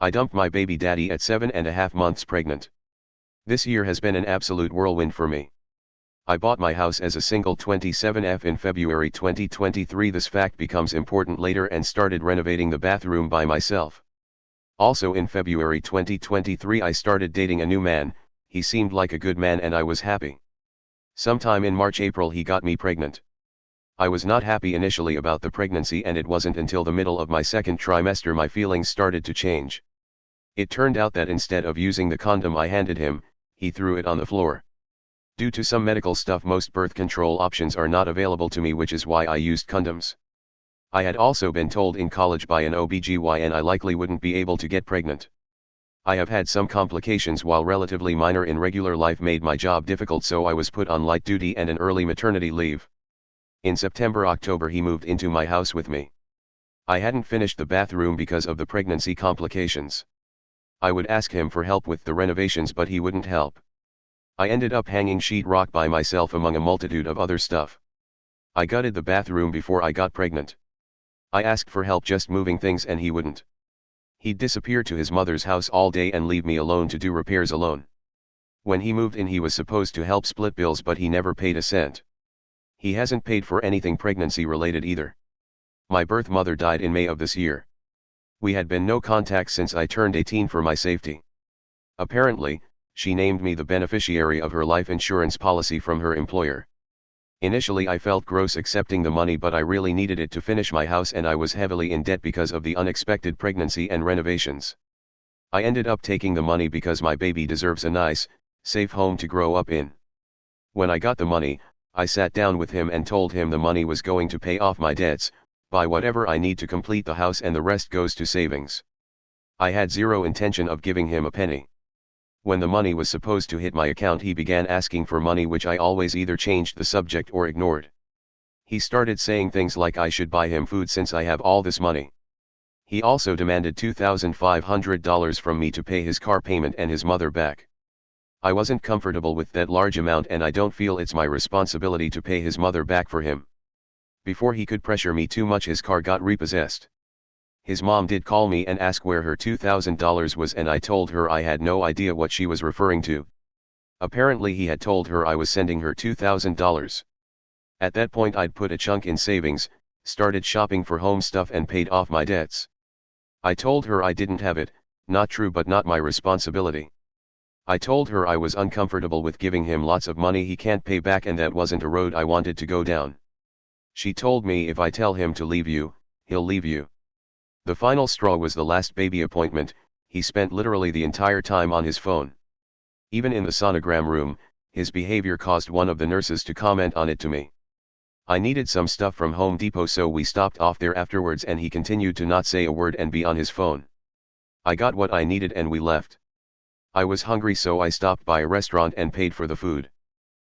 I dumped my baby daddy at 7.5 months pregnant. This year has been an absolute whirlwind for me. I bought my house as a single 27F in February 2023. This fact becomes important later and started renovating the bathroom by myself. Also in February 2023 I started dating a new man. He seemed like a good man and I was happy. Sometime in March-April he got me pregnant. I was not happy initially about the pregnancy, and it wasn't until the middle of my second trimester my feelings started to change. It turned out that instead of using the condom I handed him, he threw it on the floor. Due to some medical stuff, most birth control options are not available to me, which is why I used condoms. I had also been told in college by an OBGYN I likely wouldn't be able to get pregnant. I have had some complications while relatively minor in regular life made my job difficult, so I was put on light duty and an early maternity leave. In September-October he moved into my house with me. I hadn't finished the bathroom because of the pregnancy complications. I would ask him for help with the renovations but he wouldn't help. I ended up hanging sheetrock by myself among a multitude of other stuff. I gutted the bathroom before I got pregnant. I asked for help just moving things and he wouldn't. He'd disappear to his mother's house all day and leave me alone to do repairs alone. When he moved in he was supposed to help split bills, but he never paid a cent. He hasn't paid for anything pregnancy related either. My birth mother died in May of this year. We had been no contact since I turned 18 for my safety. Apparently, she named me the beneficiary of her life insurance policy from her employer. Initially I felt gross accepting the money, but I really needed it to finish my house and I was heavily in debt because of the unexpected pregnancy and renovations. I ended up taking the money because my baby deserves a nice, safe home to grow up in. When I got the money, I sat down with him and told him the money was going to pay off my debts, buy whatever I need to complete the house, and the rest goes to savings. I had zero intention of giving him a penny. When the money was supposed to hit my account he began asking for money, which I always either changed the subject or ignored. He started saying things like I should buy him food since I have all this money. He also demanded $2,500 from me to pay his car payment and his mother back. I wasn't comfortable with that large amount and I don't feel it's my responsibility to pay his mother back for him. Before he could pressure me too much his car got repossessed. His mom did call me and ask where her $2,000 was, and I told her I had no idea what she was referring to. Apparently he had told her I was sending her $2,000. At that point I'd put a chunk in savings, started shopping for home stuff and paid off my debts. I told her I didn't have it, not true but not my responsibility. I told her I was uncomfortable with giving him lots of money he can't pay back and that wasn't a road I wanted to go down. She told me if I tell him to leave you, he'll leave you. The final straw was the last baby appointment. He spent literally the entire time on his phone. Even in the sonogram room, his behavior caused one of the nurses to comment on it to me. I needed some stuff from Home Depot, so we stopped off there afterwards and he continued to not say a word and be on his phone. I got what I needed and we left. I was hungry, so I stopped by a restaurant and paid for the food.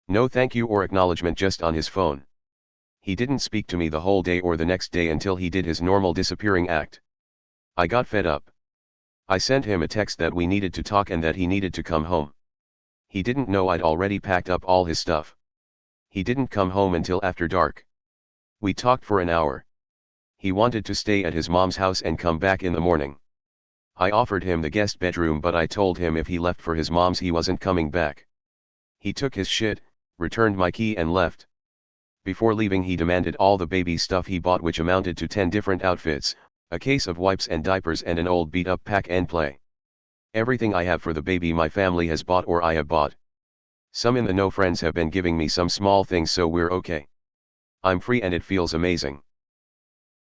No thank you or acknowledgement, just on his phone. He didn't speak to me the whole day or the next day until he did his normal disappearing act. I got fed up. I sent him a text that we needed to talk and that he needed to come home. He didn't know I'd already packed up all his stuff. He didn't come home until after dark. We talked for an hour. He wanted to stay at his mom's house and come back in the morning. I offered him the guest bedroom, but I told him if he left for his mom's he wasn't coming back. He took his shit, returned my key and left. Before leaving he demanded all the baby stuff he bought, which amounted to 10 different outfits, a case of wipes and diapers and an old beat-up pack and play. Everything I have for the baby my family has bought or I have bought. Some in the know friends have been giving me some small things, so we're okay. I'm free and it feels amazing.